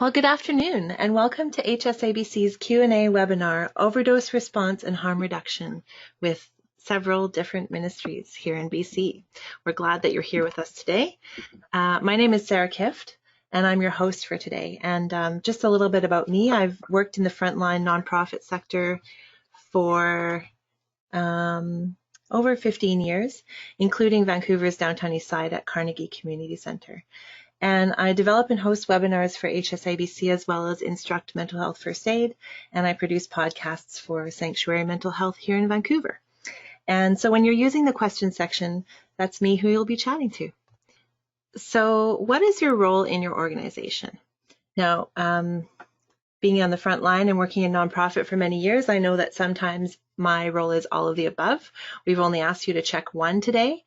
Well, good afternoon and welcome to hsa-bc's Q&A webinar, Overdose Response and Harm Reduction, with several different ministries here in BC. We're glad that you're here with us today. My name is Sarah Kift and I'm your host for today. And just a little bit about me, I've worked in the frontline nonprofit sector for over 15 years, including Vancouver's Downtown East Side at Carnegie Community Centre. And I develop and host webinars for hsa-bc as well as instruct mental health first aid, and I produce podcasts for Sanctuary Mental Health here in Vancouver. And so when you're using the question section, that's me who you'll be chatting to. So what is your role in your organization? Now, being on the front line and working in nonprofit for many years, I know that sometimes my role is all of the above. We've only asked you to check one today,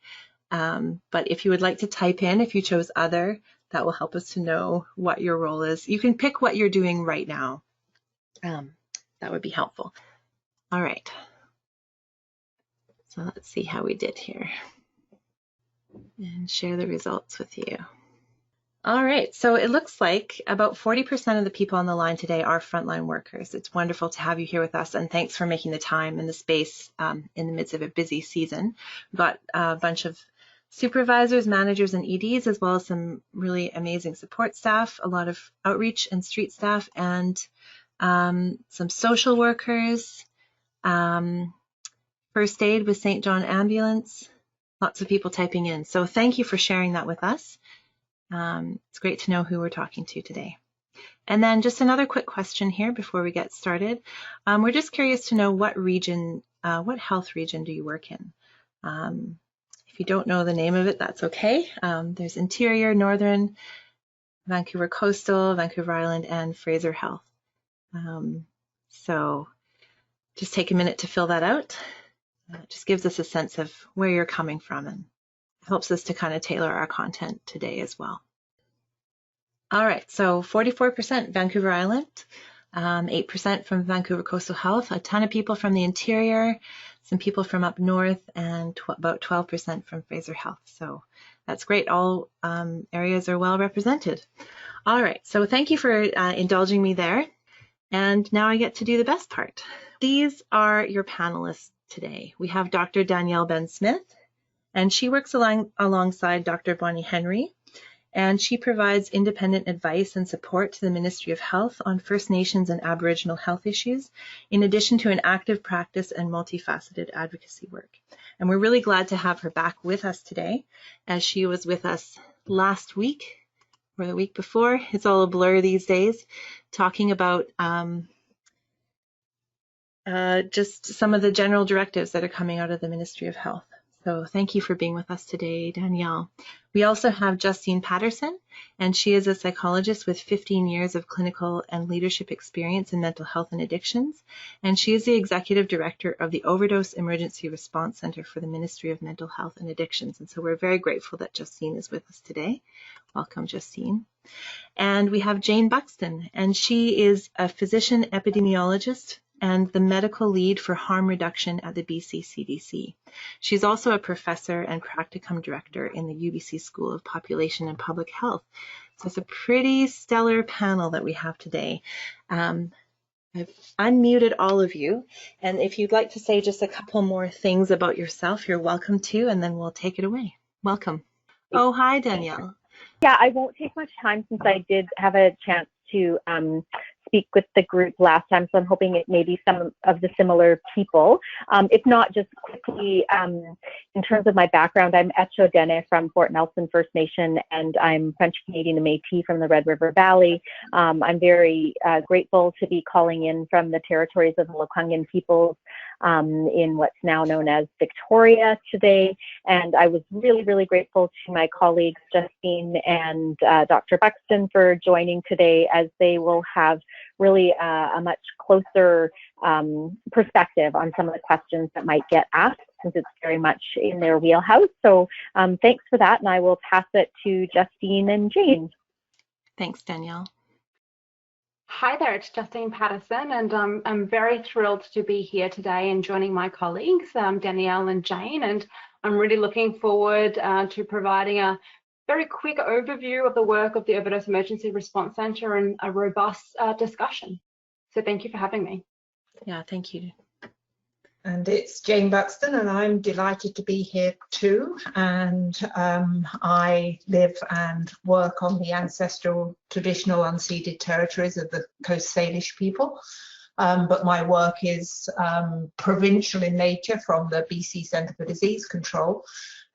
but if you would like to type in, if you chose other, that will help us to know what your role is. You can pick what you're doing right now. That would be helpful. All right. So let's see how we did here and share the results with you. All right, so it looks like about 40% of the people on the line today are frontline workers. It's wonderful to have you here with us, and thanks for making the time and the space in the midst of a busy season. We've got a bunch of supervisors, managers, and EDs, as well as some really amazing support staff, a lot of outreach and street staff, and some social workers, first aid with St. John Ambulance, lots of people typing in. So thank you for sharing that with us. It's great to know who we're talking to today. And then just another quick question here before we get started. We're just curious to know what region, what health region do you work in? If you don't know the name of it, that's okay. There's Interior, Northern, Vancouver Coastal, Vancouver Island, and Fraser Health. So just take a minute to fill that out. It just gives us a sense of where you're coming from and helps us to kind of tailor our content today as well. All right, so 44% Vancouver Island, 8% from Vancouver Coastal Health, a ton of people from the interior, some people from up north, and about 12% from Fraser Health. So that's great. All areas are well represented. All right, so thank you for indulging me there. And now I get to do the best part. These are your panelists today. We have Dr. Danielle Ben-Smith, and she works alongside Dr. Bonnie Henry, and she provides independent advice and support to the Ministry of Health on First Nations and Aboriginal health issues, in addition to an active practice and multifaceted advocacy work. And we're really glad to have her back with us today, as she was with us last week or the week before. It's all a blur these days, talking about just some of the general directives that are coming out of the Ministry of Health. So thank you for being with us today, Danielle. We also have Justine Patterson, and she is a psychologist with 15 years of clinical and leadership experience in mental health and addictions, and she is the executive director of the Overdose Emergency Response Center for the Ministry of Mental Health and Addictions. And so we're very grateful that Justine is with us today. Welcome, Justine. And we have Jane Buxton, and she is a physician epidemiologist and the medical lead for harm reduction at the BC CDC. She's also a professor and practicum director in the UBC School of Population and Public Health. So it's a pretty stellar panel that we have today. I've unmuted all of you, and if you'd like to say just a couple more things about yourself, you're welcome to, and then we'll take it away. Welcome. Oh, hi, Danielle. Yeah, I won't take much time since I did have a chance to speak with the group last time, so I'm hoping it may be some of the similar people. If not, just quickly, in terms of my background, I'm Echo Dene from Fort Nelson First Nation, and I'm French Canadian and Métis from the Red River Valley. I'm very grateful to be calling in from the territories of the Lekwungen peoples in what's now known as Victoria today. And I was really, really grateful to my colleagues, Justine and Dr. Buxton, for joining today, as they will have really a much closer perspective on some of the questions that might get asked, since it's very much in their wheelhouse. So thanks for that, and I will pass it to Justine and Jane. Thanks, Danielle. Hi there, it's Justine Patterson, and I'm very thrilled to be here today and joining my colleagues, Danielle and Jane, and I'm really looking forward to providing a very quick overview of the work of the Overdose Emergency Response Centre and a robust discussion. So thank you for having me. Yeah, thank you. And it's Jane Buxton, and I'm delighted to be here too. And I live and work on the ancestral traditional unceded territories of the Coast Salish people. But my work is provincial in nature from the BC Centre for Disease Control.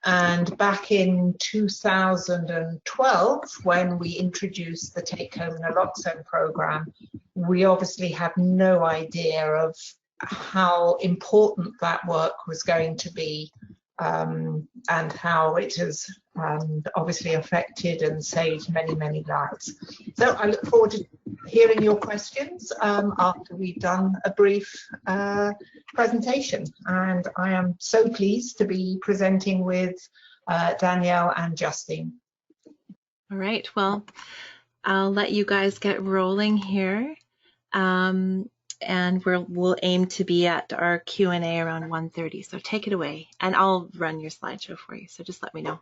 And back in 2012, when we introduced the Take Home Naloxone program, we obviously had no idea of how important that work was going to be, and how it has obviously affected and saved many, many lives. So I look forward to hearing your questions after we've done a brief presentation. And I am so pleased to be presenting with Danielle and Justine. All right, well, I'll let you guys get rolling here. And we'll aim to be at our Q&A around 1:30. So take it away, and I'll run your slideshow for you. So just let me know.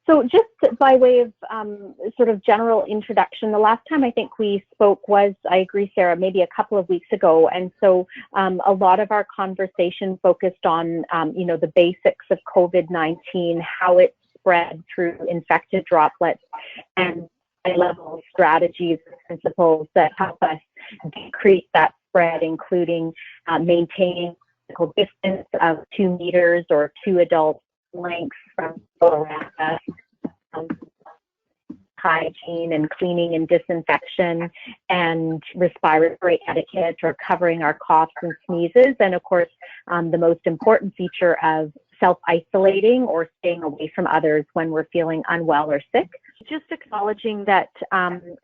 So just by way of sort of general introduction, the last time I think we spoke was, I agree, Sarah, maybe a couple of weeks ago. And so a lot of our conversation focused on, you know, the basics of COVID-19, how it spread through infected droplets, and high-level strategies and principles that help us decrease that spread, including maintaining physical distance of 2 meters or 2 adult lengths from people around us, hygiene and cleaning and disinfection, and respiratory etiquette, or covering our coughs and sneezes, and of course the most important feature of self-isolating or staying away from others when we're feeling unwell or sick. Just acknowledging that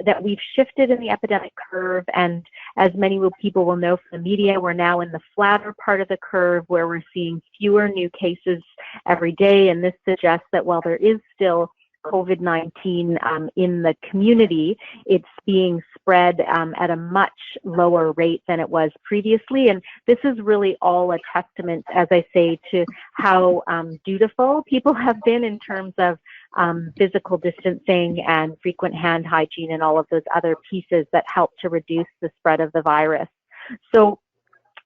that we've shifted in the epidemic curve, and as many people will know from the media, we're now in the flatter part of the curve where we're seeing fewer new cases every day, and this suggests that while there is still COVID-19 in the community, it's being spread at a much lower rate than it was previously. And this is really all a testament, as I say, to how dutiful people have been in terms of physical distancing and frequent hand hygiene and all of those other pieces that help to reduce the spread of the virus. So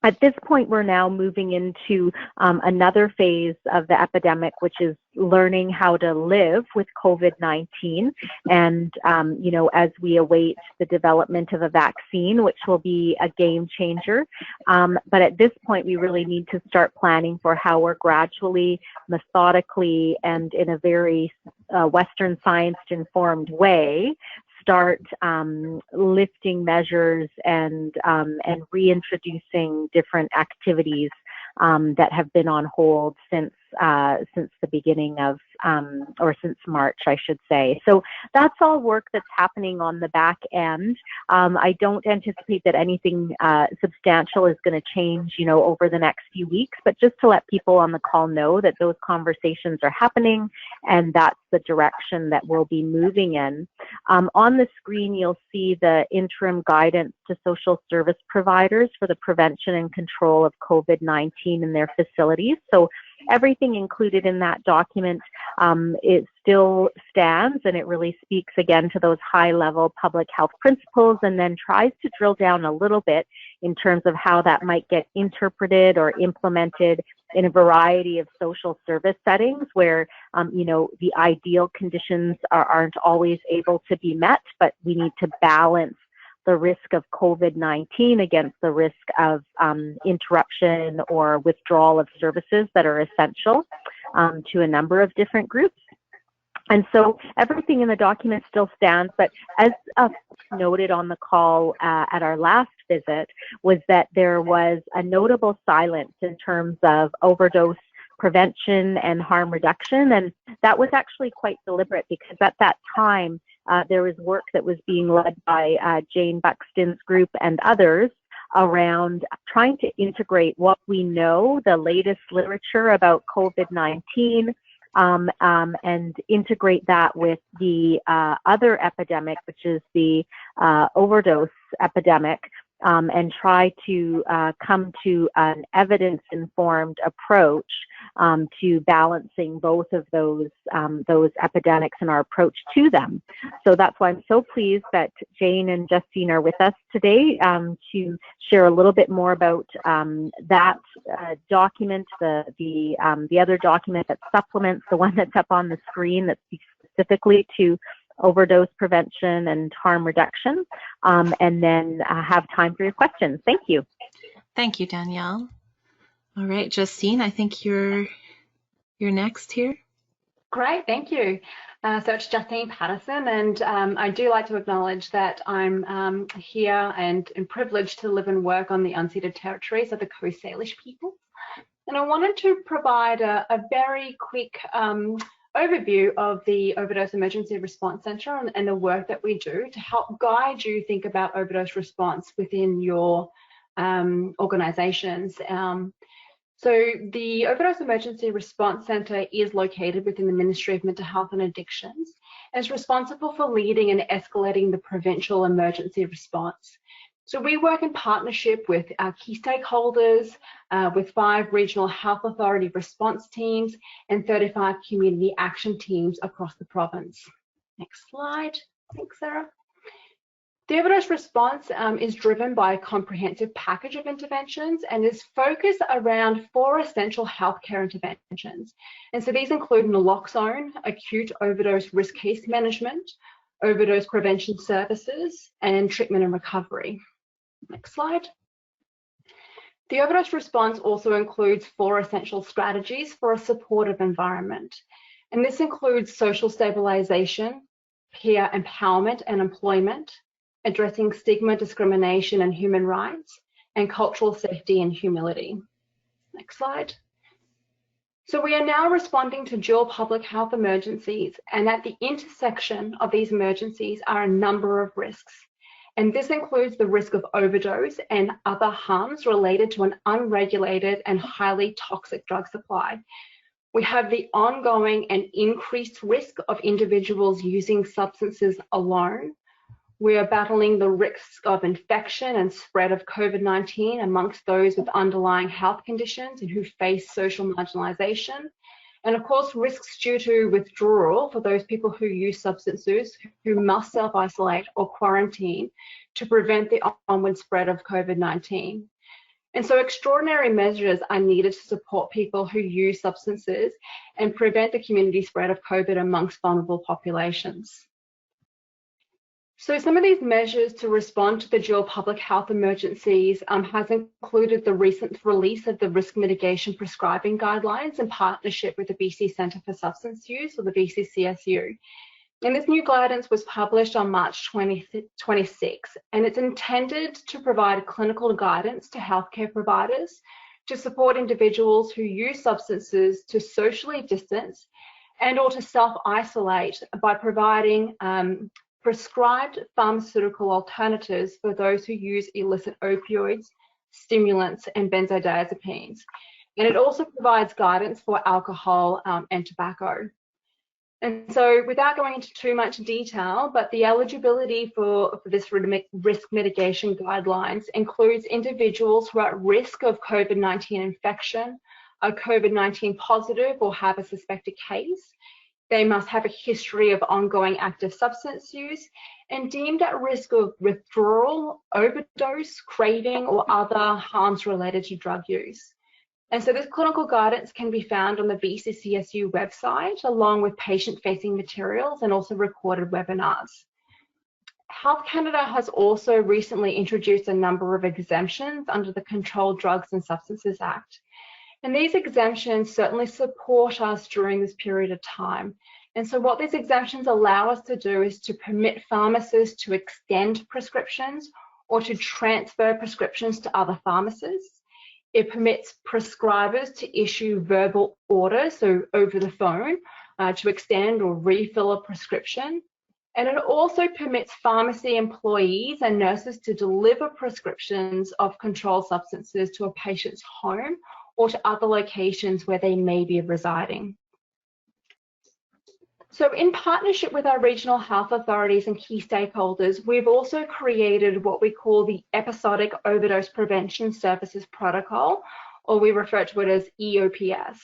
at this point, we're now moving into another phase of the epidemic, which is learning how to live with COVID-19. And, you know, as we await the development of a vaccine, which will be a game changer. But at this point, we really need to start planning for how we're gradually, methodically, and in a very Western science-informed way, start lifting measures and reintroducing different activities that have been on hold since the beginning of, or since March, I should say. So that's all work that's happening on the back end. I don't anticipate that anything substantial is going to change, you know, over the next few weeks, but just to let people on the call know that those conversations are happening, and that's the direction that we'll be moving in. On the screen, you'll see the interim guidance to social service providers for the prevention and control of COVID-19 in their facilities. So everything included in that document, it still stands, and it really speaks again to those high-level public health principles, and then tries to drill down a little bit in terms of how that might get interpreted or implemented in a variety of social service settings where, you know, the ideal conditions aren't always able to be met, but we need to balance the risk of COVID-19 against the risk of interruption or withdrawal of services that are essential to a number of different groups. And so everything in the document still stands, but as noted on the call at our last visit, was that there was a notable silence in terms of overdose prevention and harm reduction. And that was actually quite deliberate, because at that time, there was work that was being led by Jane Buxton's group and others around trying to integrate what we know, the latest literature about COVID-19, and integrate that with the other epidemic, which is the overdose epidemic, and try to come to an evidence-informed approach to balancing both of those epidemics and our approach to them. So that's why I'm so pleased that Jane and Justine are with us today to share a little bit more about that document, the other document that supplements the one that's up on the screen that speaks specifically to overdose prevention and harm reduction, and then have time for your questions. Thank you. Thank you, Danielle. All right, Justine, I think you're next here. Great, thank you. So it's Justine Patterson, and I do like to acknowledge that I'm here and privileged to live and work on the unceded territories of the Coast Salish people. And I wanted to provide a very quick overview of the Overdose Emergency Response Centre and the work that we do to help guide you think about overdose response within your organisations. So the Overdose Emergency Response Centre is located within the Ministry of Mental Health and Addictions and is responsible for leading and escalating the provincial emergency response. So we work in partnership with our key stakeholders, with 5 regional health authority response teams and 35 community action teams across the province. Next slide. Thanks, Sarah. The overdose response is driven by a comprehensive package of interventions and is focused around 4 essential healthcare interventions. And so these include naloxone, acute overdose risk case management, overdose prevention services, and treatment and recovery. Next slide. The overdose response also includes 4 essential strategies for a supportive environment. And this includes social stabilization, peer empowerment and employment, addressing stigma, discrimination and human rights, and cultural safety and humility. Next slide. So we are now responding to dual public health emergencies, and at the intersection of these emergencies are a number of risks. And this includes the risk of overdose and other harms related to an unregulated and highly toxic drug supply. We have the ongoing and increased risk of individuals using substances alone. We are battling the risk of infection and spread of COVID-19 amongst those with underlying health conditions and who face social marginalisation. And of course, risks due to withdrawal for those people who use substances who must self-isolate or quarantine to prevent the onward spread of COVID-19. And so extraordinary measures are needed to support people who use substances and prevent the community spread of COVID amongst vulnerable populations. So some of these measures to respond to the dual public health emergencies has included the recent release of the risk mitigation prescribing guidelines in partnership with the BC Centre for Substance Use, or the BCCSU. And this new guidance was published on March 26, and it's intended to provide clinical guidance to healthcare providers to support individuals who use substances to socially distance and or to self-isolate by providing prescribed pharmaceutical alternatives for those who use illicit opioids, stimulants, and benzodiazepines. And it also provides guidance for alcohol and tobacco. And so without going into too much detail, but the eligibility for this risk mitigation guidelines includes individuals who are at risk of COVID-19 infection, are COVID-19 positive or have a suspected case. They must have a history of ongoing active substance use and deemed at risk of withdrawal, overdose, craving, or other harms related to drug use. And so this clinical guidance can be found on the BCCSU website, along with patient-facing materials and also recorded webinars. Health Canada has also recently introduced a number of exemptions under the Controlled Drugs and Substances Act. And these exemptions certainly support us during this period of time. And so what these exemptions allow us to do is to permit pharmacists to extend prescriptions or to transfer prescriptions to other pharmacists. It permits prescribers to issue verbal orders, so over the phone, to extend or refill a prescription. And it also permits pharmacy employees and nurses to deliver prescriptions of controlled substances to a patient's home or to other locations where they may be residing. So in partnership with our regional health authorities and key stakeholders, we've also created what we call the Episodic Overdose Prevention Services Protocol, or we refer to it as EOPS.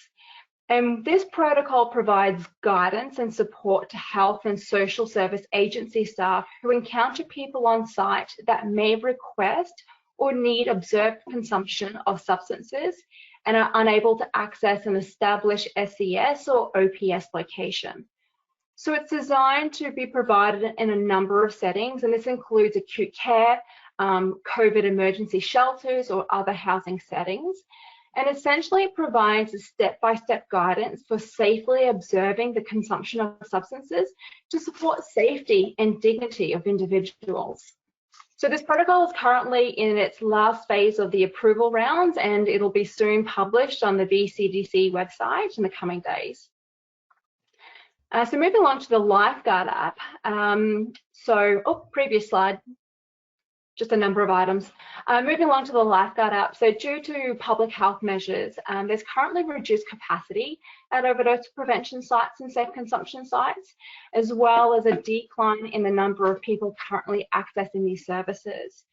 And this protocol provides guidance and support to health and social service agency staff who encounter people on site that may request or need observed consumption of substances and are unable to access an established SES or OPS location. So it's designed to be provided in a number of settings, and this includes acute care, COVID emergency shelters, or other housing settings. And essentially provides a step-by-step guidance for safely observing the consumption of substances to support safety and dignity of individuals. So this protocol is currently in its last phase of the approval rounds, and it'll be soon published on the BCDC website in the coming days. So moving along to the Lifeguard app. Previous slide. Just a number of items. Moving along to the Lifeguard app. So due to public health measures, there's currently reduced capacity at overdose prevention sites and safe consumption sites, as well as a decline in the number of people currently accessing these services.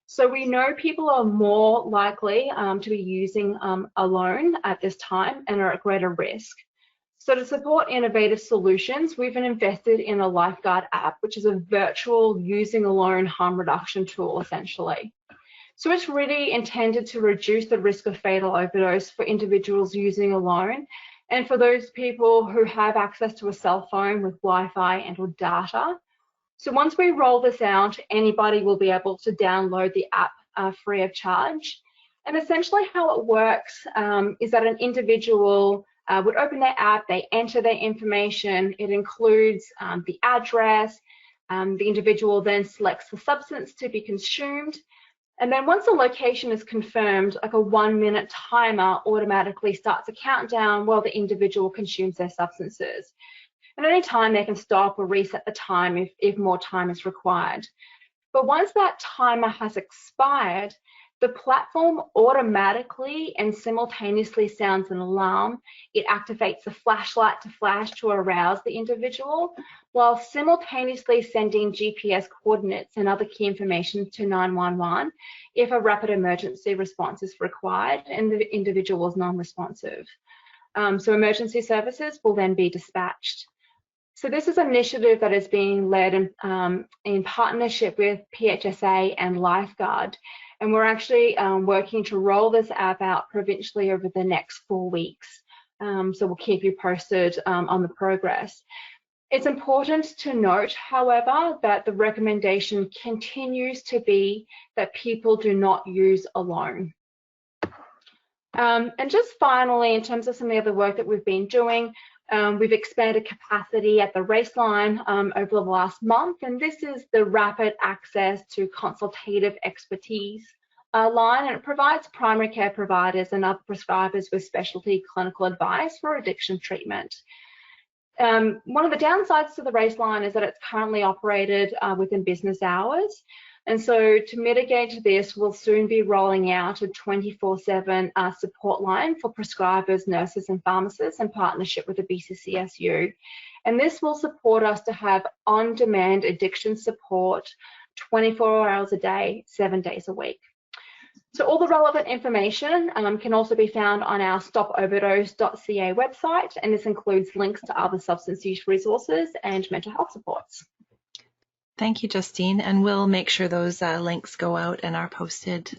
So we know people are more likely to be using alone at this time and are at greater risk. So to support innovative solutions, we've invested in a Lifeguard app, which is a virtual using alone harm reduction tool, essentially. So it's really intended to reduce the risk of fatal overdose for individuals using alone, and for those people who have access to a cell phone with Wi-Fi and or data. So once we roll this out, anybody will be able to download the app free of charge. And essentially how it works is that an individual would open their app, they enter their information, it includes the address, the individual then selects the substance to be consumed, and then once the location is confirmed, like a 1-minute timer automatically starts a countdown while the individual consumes their substances. And at any time they can stop or reset the time if more time is required. But once that timer has expired, the platform automatically and simultaneously sounds an alarm. It activates a flashlight to flash to arouse the individual, while simultaneously sending GPS coordinates and other key information to 911 if a rapid emergency response is required and the individual is non-responsive. So emergency services will then be dispatched. So this is an initiative that is being led in partnership with PHSA and Lifeguard. And we're actually working to roll this app out provincially over the next 4 weeks. So we'll keep you posted on the progress. It's important to note, however, that the recommendation continues to be that people do not use alone. And just finally, in terms of some of the other work that we've been doing, we've expanded capacity at the Raceline over the last month, and this is the rapid access to consultative expertise line, and it provides primary care providers and other prescribers with specialty clinical advice for addiction treatment. One of the downsides to the Raceline is that it's currently operated within business hours. And so to mitigate this, we'll soon be rolling out a 24/7 support line for prescribers, nurses and pharmacists in partnership with the BCCSU. And this will support us to have on-demand addiction support 24 hours a day, 7 days a week. So all the relevant information can also be found on our hsa-bc.ca website, and this includes links to other substance use resources and mental health supports. Thank you, Justine, and we'll make sure those links go out and are posted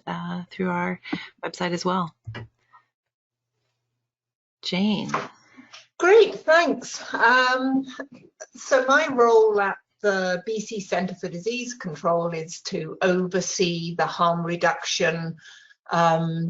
through our website as well. Jane. Great, thanks. So my role at the BC Centre for Disease Control is to oversee the harm reduction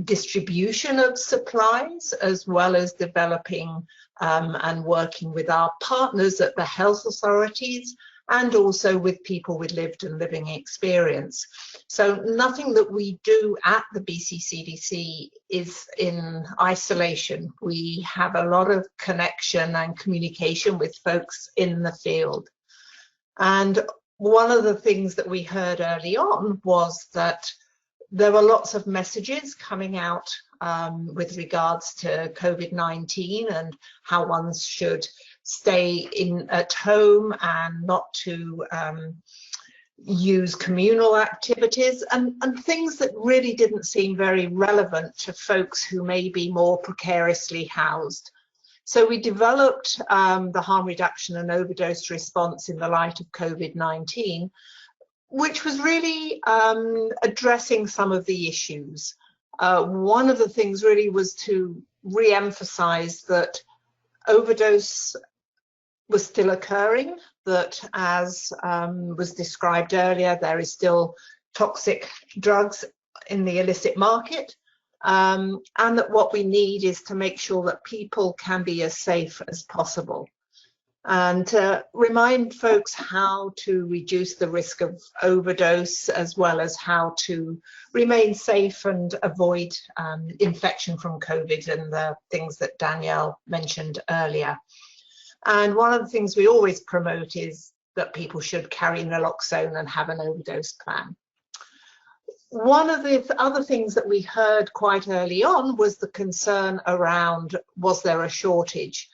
distribution of supplies, as well as developing and working with our partners at the health authorities and also with people with lived and living experience. So nothing that we do at the BCCDC is in isolation. We have a lot of connection and communication with folks in the field. And one of the things that we heard early on was that there were lots of messages coming out with regards to COVID-19 and how one should stay at home and not to use communal activities and things that really didn't seem very relevant to folks who may be more precariously housed. So we developed the harm reduction and overdose response in the light of COVID-19, which was really addressing some of the issues. One of the things really was to re-emphasize that overdose was still occurring, that as was described earlier, there is still toxic drugs in the illicit market, and that what we need is to make sure that people can be as safe as possible, and to remind folks how to reduce the risk of overdose, as well as how to remain safe and avoid infection from COVID and the things that Danielle mentioned earlier. And one of the things we always promote is that people should carry naloxone and have an overdose plan. One of the other things that we heard quite early on was the concern around, was there a shortage?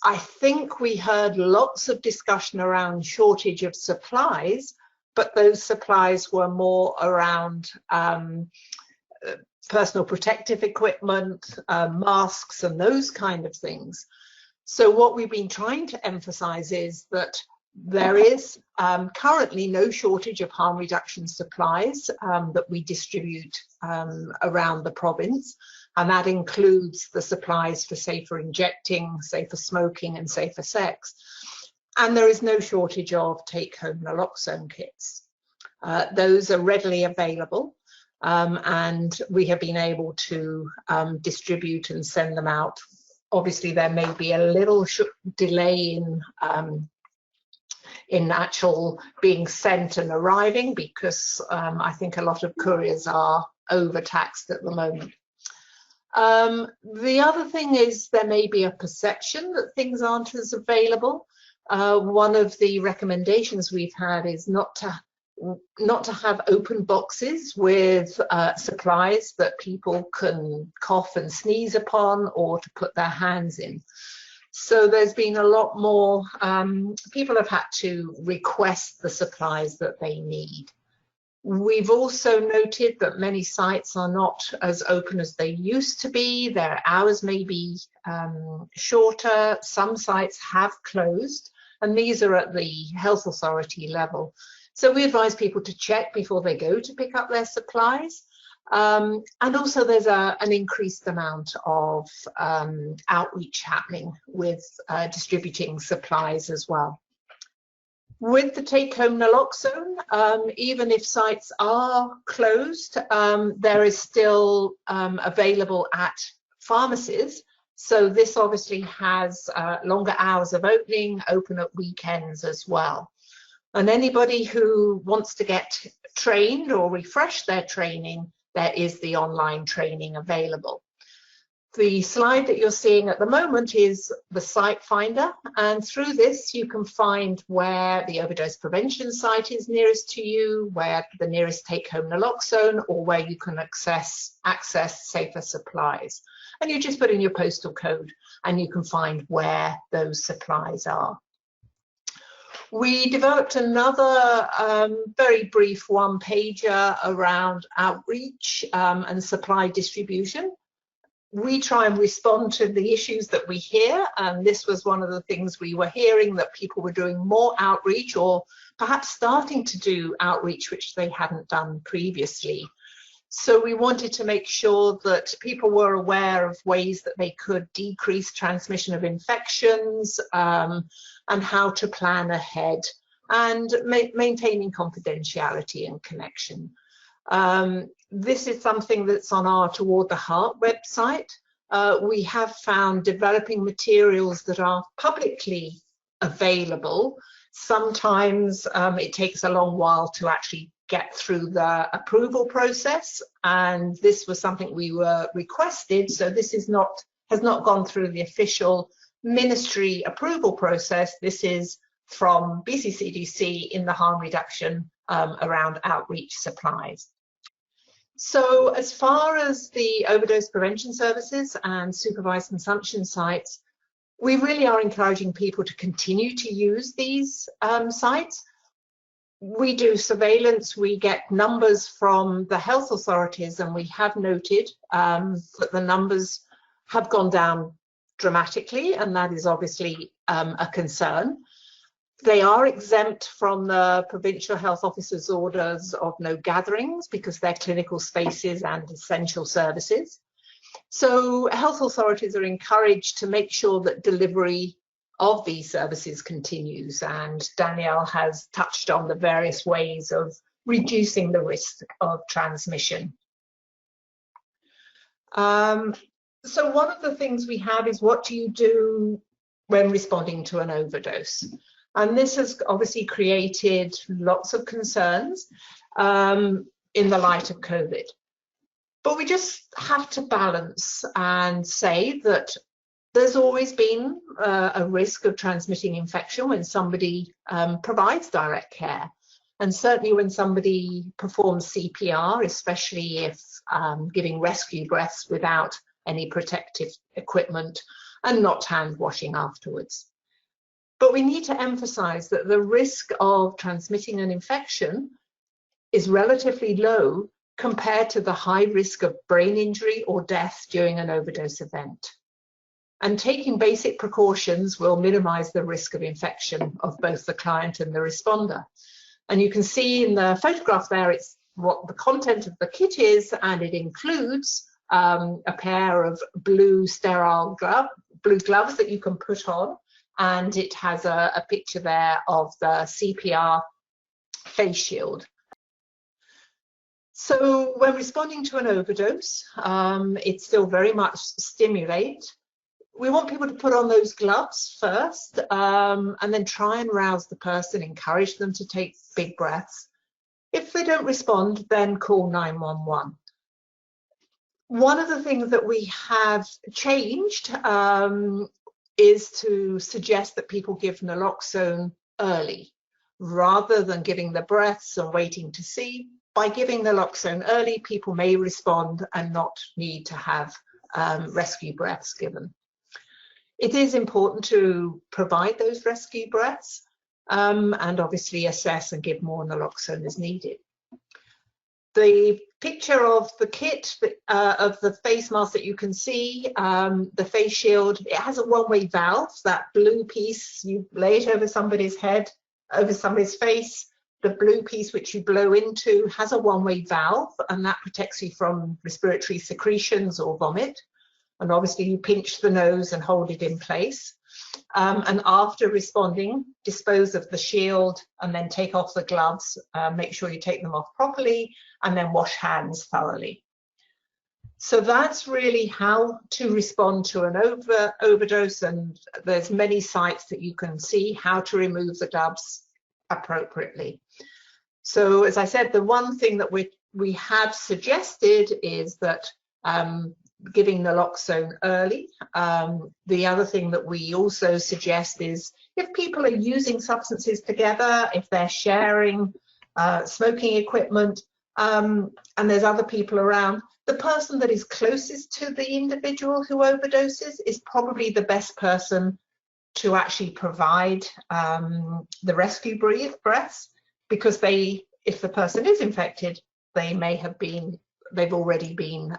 I think we heard lots of discussion around shortage of supplies, but those supplies were more around personal protective equipment, masks and those kind of things. So what we've been trying to emphasize is that there is currently no shortage of harm reduction supplies that we distribute around the province, and that includes the supplies for safer injecting, safer smoking and safer sex. And there is no shortage of take-home naloxone kits. Those are readily available, and we have been able to distribute and send them out. Obviously, there may be a little delay in actual being sent and arriving, because I think a lot of couriers are overtaxed at the moment. The other thing is there may be a perception that things aren't as available. One of the recommendations we've had is not to have open boxes with supplies that people can cough and sneeze upon, or to put their hands in. So there's been a lot more, people have had to request the supplies that they need. We've also noted that many sites are not as open as they used to be. Their hours may be shorter. Some sites have closed, and these are at the health authority level. So we advise people to check before they go to pick up their supplies. And also there's an increased amount of outreach happening with distributing supplies as well. With the take-home naloxone, even if sites are closed, there is still available at pharmacies. So this obviously has longer hours of opening, open at weekends as well. And anybody who wants to get trained or refresh their training, there is the online training available. The slide that you're seeing at the moment is the site finder, and through this you can find where the overdose prevention site is nearest to you, where the nearest take-home naloxone, or where you can access safer supplies. And you just put in your postal code and you can find where those supplies are. We developed another very brief one-pager around outreach and supply distribution. We try and respond to the issues that we hear, and this was one of the things we were hearing, that people were doing more outreach, or perhaps starting to do outreach which they hadn't done previously. So we wanted to make sure that people were aware of ways that they could decrease transmission of infections, and how to plan ahead, and maintaining confidentiality and connection. This is something that's on our Toward the Heart website. We have found developing materials that are publicly available. Sometimes it takes a long while to actually get through the approval process, and this was something we were requested, so this has not gone through the official ministry approval process. This is from BCCDC in the harm reduction around outreach supplies. So as far as the overdose prevention services and supervised consumption sites, we really are encouraging people to continue to use these sites. We do surveillance, we get numbers from the health authorities, and we have noted that the numbers have gone down dramatically, and that is obviously a concern. They are exempt from the provincial health officer's orders of no gatherings because they're clinical spaces and essential services. So health authorities are encouraged to make sure that delivery of these services continues, and Danielle has touched on the various ways of reducing the risk of transmission. So one of the things we have is, what do you do when responding to an overdose? And this has obviously created lots of concerns in the light of COVID. But we just have to balance and say that there's always been a risk of transmitting infection when somebody provides direct care. And certainly when somebody performs CPR, especially if giving rescue breaths without any protective equipment and not hand washing afterwards. But we need to emphasize that the risk of transmitting an infection is relatively low compared to the high risk of brain injury or death during an overdose event. And taking basic precautions will minimize the risk of infection of both the client and the responder. And you can see in the photograph there, it's what the content of the kit is, and it includes a pair of blue sterile gloves that you can put on, and it has a picture there of the CPR face shield. So when responding to an overdose, it's still very much stimulate. We want people to put on those gloves first, and then try and rouse the person, encourage them to take big breaths. If they don't respond, then call 911. One of the things that we have changed is to suggest that people give naloxone early, rather than giving the breaths and waiting to see. By giving naloxone early, people may respond and not need to have rescue breaths given. It is important to provide those rescue breaths and obviously assess and give more naloxone as needed. The picture of the kit of the face mask that you can see, the face shield, it has a one-way valve. That blue piece, you lay it over somebody's head, over somebody's face. The blue piece which you blow into has a one-way valve, and that protects you from respiratory secretions or vomit. And obviously you pinch the nose and hold it in place. And after responding, dispose of the shield and then take off the gloves. Make sure you take them off properly, and then wash hands thoroughly. So that's really how to respond to an overdose, and there's many sites that you can see how to remove the gloves appropriately. So as I said, the one thing that we have suggested is that giving naloxone early. The other thing that we also suggest is, if people are using substances together, if they're sharing smoking equipment, and there's other people around, the person that is closest to the individual who overdoses is probably the best person to actually provide the rescue breaths, because if the person is infected, they've already been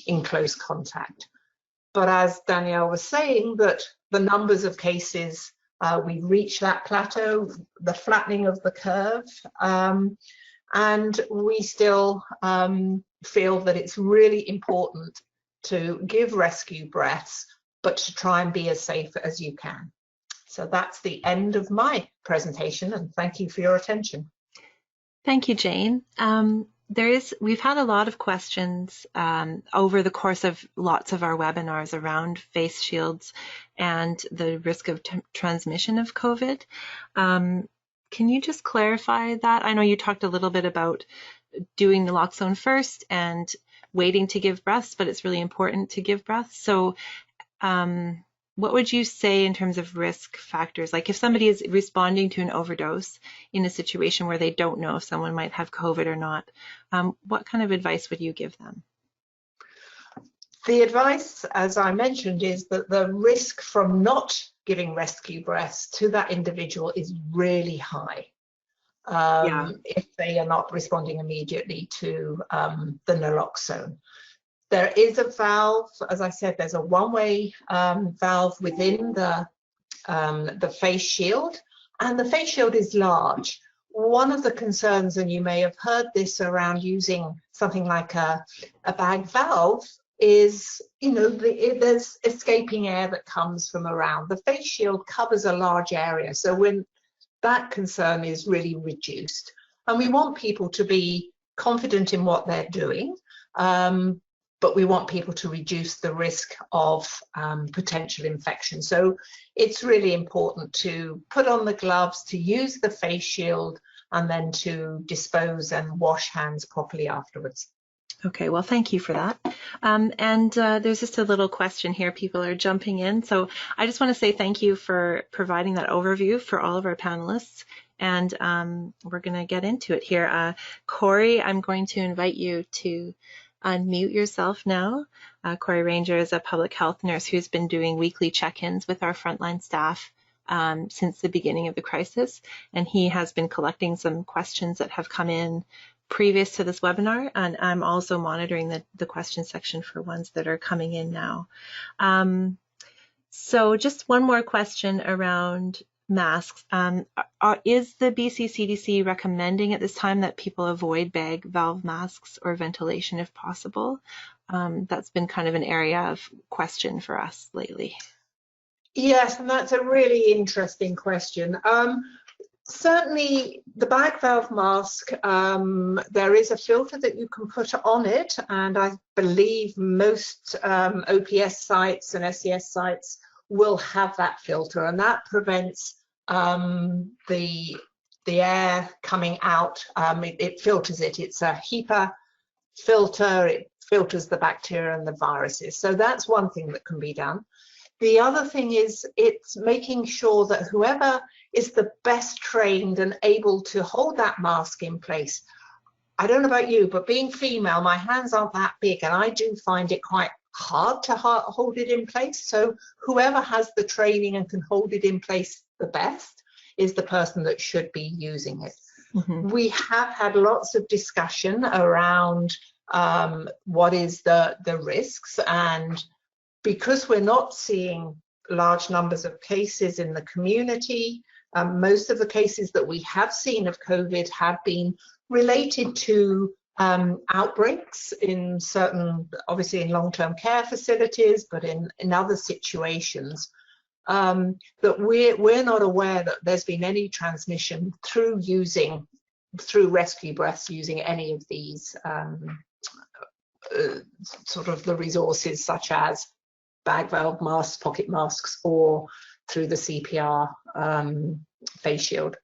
in close contact. But as Danielle was saying, that the numbers of cases, we've reached that plateau, the flattening of the curve, and we still feel that it's really important to give rescue breaths, but to try and be as safe as you can. So that's the end of my presentation, and thank you for your attention. Thank you, Jane. We've had a lot of questions over the course of lots of our webinars around face shields and the risk of transmission of COVID. Can you just clarify that? I know you talked a little bit about doing naloxone first and waiting to give breaths, but it's really important to give breaths. So what would you say in terms of risk factors? Like if somebody is responding to an overdose in a situation where they don't know if someone might have COVID or not, what kind of advice would you give them? The advice, as I mentioned, is that the risk from not giving rescue breaths to that individual is really high. If they are not responding immediately to the naloxone. There is a valve, as I said, there's a one-way valve within the face shield, and the face shield is large. One of the concerns, and you may have heard this around using something like a bag valve, is, you know, there's escaping air that comes from around. The face shield covers a large area, so when that concern is really reduced. And we want people to be confident in what they're doing, but we want people to reduce the risk of potential infection. So it's really important to put on the gloves, to use the face shield, and then to dispose and wash hands properly afterwards. Okay, well, thank you for that. There's just a little question here. People are jumping in. So I just want to say thank you for providing that overview for all of our panelists. And we're going to get into it here. Corey, I'm going to invite you to unmute yourself now. Corey Ranger is a public health nurse who's been doing weekly check-ins with our frontline staff since the beginning of the crisis. And he has been collecting some questions that have come in previous to this webinar, and I'm also monitoring the question section for ones that are coming in now. So just one more question around masks. Is the BC CDC recommending at this time that people avoid bag valve masks or ventilation if possible? That's been kind of an area of question for us lately. Yes, and that's a really interesting question. Certainly the bag valve mask, there is a filter that you can put on it, and I believe most OPS sites and SES sites will have that filter, and that prevents the air coming out. It filters it. It's a HEPA filter. It filters the bacteria and the viruses. So that's one thing that can be done. The other thing is it's making sure that whoever is the best trained and able to hold that mask in place. I don't know about you, but being female, my hands aren't that big, and I do find it quite hard to hold it in place. So whoever has the training and can hold it in place the best is the person that should be using it. Mm-hmm. We have had lots of discussion around what is the risks, and because we're not seeing large numbers of cases in the community, most of the cases that we have seen of COVID have been related to outbreaks in certain, obviously in long-term care facilities, but in other situations, that we're not aware that there's been any transmission through rescue breaths using any of these sort of the resources such as bag valve masks, pocket masks, or through the CPR face shield.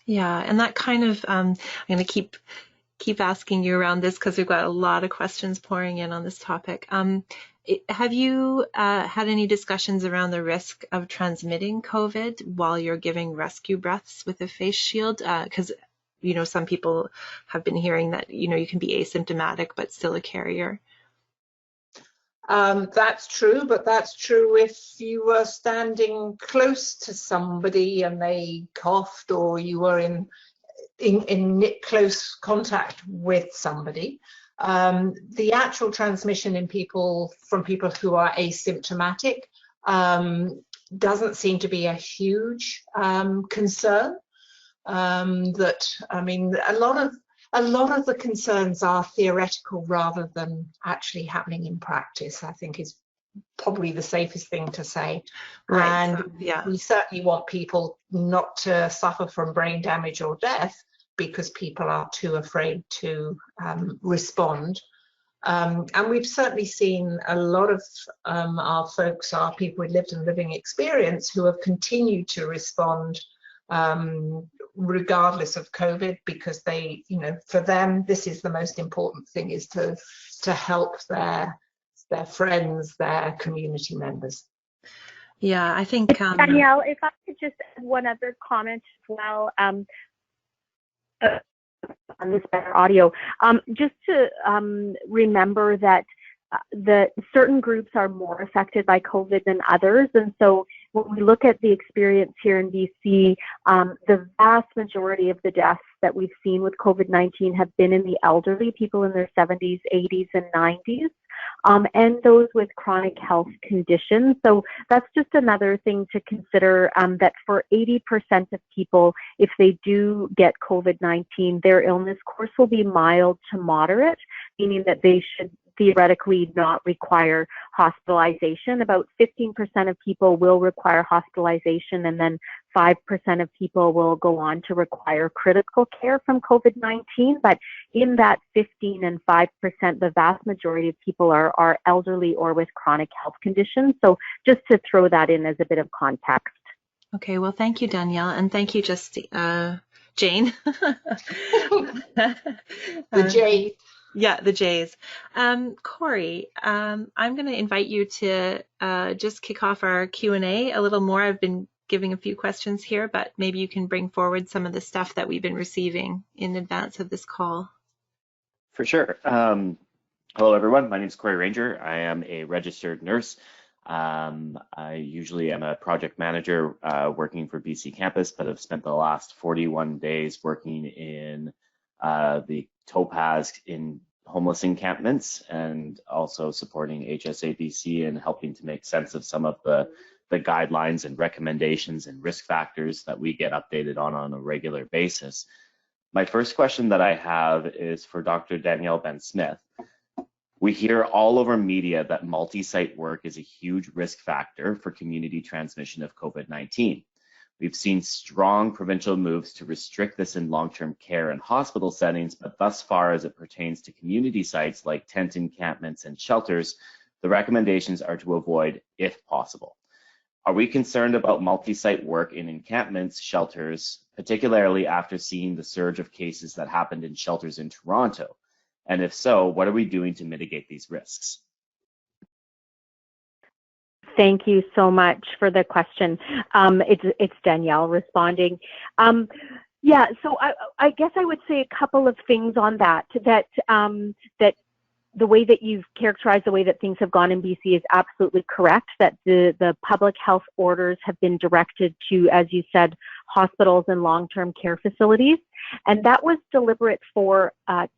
Yeah, and that kind of, I'm going to keep asking you around this because we've got a lot of questions pouring in on this topic. Have you had any discussions around the risk of transmitting COVID while you're giving rescue breaths with a face shield? Because, you know, some people have been hearing that, you know, you can be asymptomatic but still a carrier. That's true, but that's true if you were standing close to somebody and they coughed, or you were in close contact with somebody. The actual transmission in from people who are asymptomatic doesn't seem to be a huge concern. That, I mean, a lot of the concerns are theoretical rather than actually happening in practice, I think is probably the safest thing to say. Right. And so, yeah, we certainly want people not to suffer from brain damage or death because people are too afraid to respond. And we've certainly seen a lot of our folks, our people with lived and living experience, who have continued to respond regardless of COVID, because they, you know, for them, this is the most important thing, is to help their friends, their community members. Yeah, I think Danielle, if I could just add one other comment as well, on this better audio, just to remember that the certain groups are more affected by COVID than others, and so when we look at the experience here in BC, the vast majority of the deaths that we've seen with COVID-19 have been in the elderly, people in their 70s, 80s, and 90s. and those with chronic health conditions. So that's just another thing to consider, that for 80% of people, if they do get COVID-19, their illness course will be mild to moderate, meaning that they should theoretically not require hospitalization. About 15% of people will require hospitalization, and then 5% of people will go on to require critical care from COVID-19. But in that 15 and 5%, the vast majority of people are elderly or with chronic health conditions. So just to throw that in as a bit of context. Okay, well, thank you, Danielle, and thank you, Jane. The J. Yeah, the J's. Corey, I'm going to invite you to just kick off our Q&A a little more. I've been giving a few questions here, but maybe you can bring forward some of the stuff that we've been receiving in advance of this call. For sure. Hello, everyone. My name is Corey Ranger. I am a registered nurse. I usually am a project manager working for BC Campus, but have spent the last 41 days working in the Topaz in homeless encampments, and also supporting hsa-bc and helping to make sense of some of the guidelines and recommendations and risk factors that we get updated on a regular basis. My first question that I have is for Dr. Danielle Ben-Smith. We hear all over media that multi-site work is a huge risk factor for community transmission of COVID-19. We've seen strong provincial moves to restrict this in long-term care and hospital settings, but thus far as it pertains to community sites like tent encampments and shelters, the recommendations are to avoid if possible. Are we concerned about multi-site work in encampments, shelters, particularly after seeing the surge of cases that happened in shelters in Toronto? And if so, what are we doing to mitigate these risks? Thank you so much for the question. It's Danielle responding. Yeah, so I guess I would say a couple of things on that the way that you've characterized the way that things have gone in BC is absolutely correct, that the public health orders have been directed to, as you said, hospitals and long-term care facilities. And that was deliberate for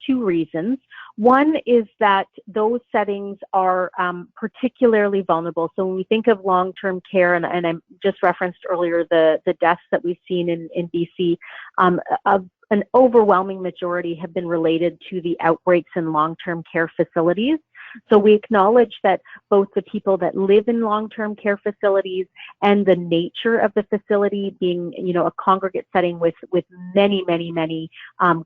two reasons. One is that those settings are particularly vulnerable. So when we think of long-term care, and I just referenced earlier the deaths that we've seen in BC, an overwhelming majority have been related to the outbreaks in long-term care facilities. So we acknowledge that both the people that live in long-term care facilities and the nature of the facility being, a congregate setting with many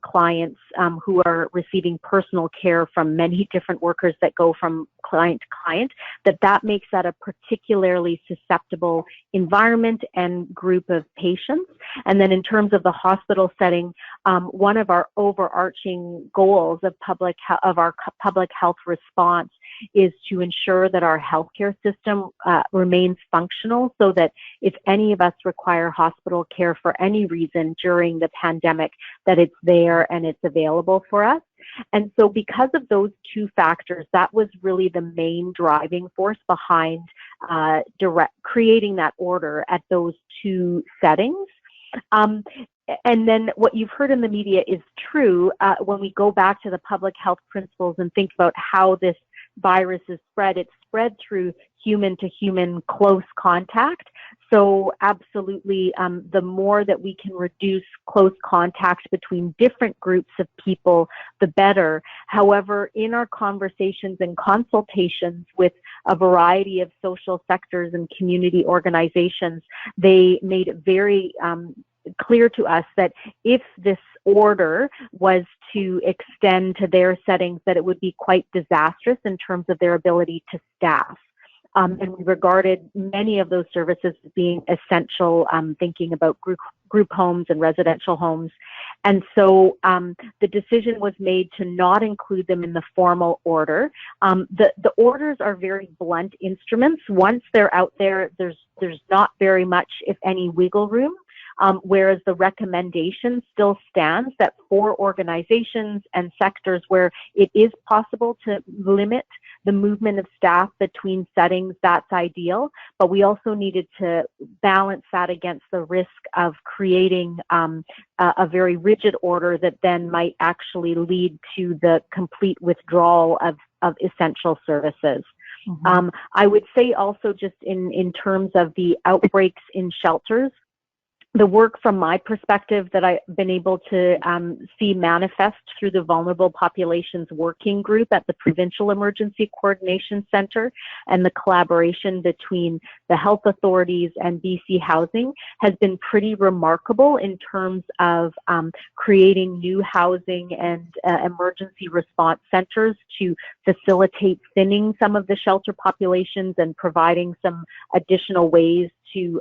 clients who are receiving personal care from many different workers that go from client to client, that makes that a particularly susceptible environment and group of patients. And then in terms of the hospital setting, one of our overarching goals of our public health response is to ensure that our healthcare system remains functional, so that if any of us require hospital care for any reason during the pandemic, that it's there and it's available for us. And so because of those two factors, that was really the main driving force behind creating that order at those two settings. And then what you've heard in the media is true. When we go back to the public health principles and think about how this virus is spread, it's spread through human to human close contact. So absolutely, the more that we can reduce close contact between different groups of people, the better. However, in our conversations and consultations with a variety of social sectors and community organizations, they made it very clear to us that if this order was to extend to their settings, that it would be quite disastrous in terms of their ability to staff. And we regarded many of those services as being essential, thinking about group homes and residential homes. And so the decision was made to not include them in the formal order. The orders are very blunt instruments. Once they're out there, there's not very much, if any, wiggle room. Whereas the recommendation still stands that for organizations and sectors where it is possible to limit the movement of staff between settings, that's ideal. But we also needed to balance that against the risk of creating a very rigid order that then might actually lead to the complete withdrawal of of essential services. Mm-hmm. I would say also just in terms of the outbreaks in shelters, the work from my perspective that I've been able to see manifest through the Vulnerable Populations Working Group at the Provincial Emergency Coordination Centre and the collaboration between the health authorities and BC Housing has been pretty remarkable in terms of creating new housing and emergency response centres to facilitate thinning some of the shelter populations and providing some additional ways to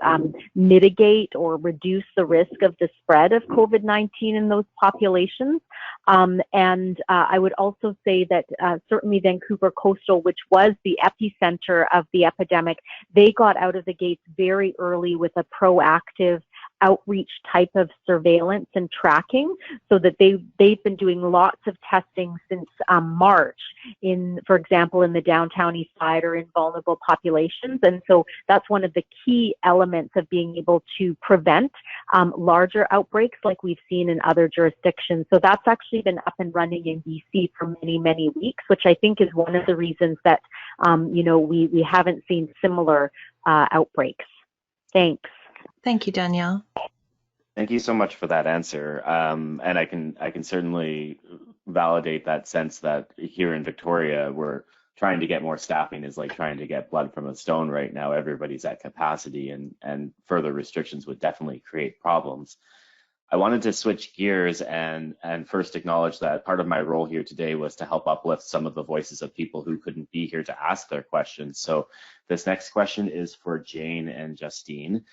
mitigate or reduce the risk of the spread of COVID-19 in those populations. And I would also say that certainly Vancouver Coastal, which was the epicenter of the epidemic, they got out of the gates very early with a proactive outreach type of surveillance and tracking, so that they've been doing lots of testing since March for example, in the downtown east side or in vulnerable populations. And so that's one of the key elements of being able to prevent larger outbreaks like we've seen in other jurisdictions. So that's actually been up and running in BC for many, many weeks, which I think is one of the reasons that, we haven't seen similar outbreaks. Thanks. Thank you, Danielle. Thank you so much for that answer. And I can certainly validate that sense that here in Victoria, we're trying to get more staffing is like trying to get blood from a stone right now. Everybody's at capacity, and further restrictions would definitely create problems. I wanted to switch gears and first acknowledge that part of my role here today was to help uplift some of the voices of people who couldn't be here to ask their questions. So this next question is for Jane and Justine.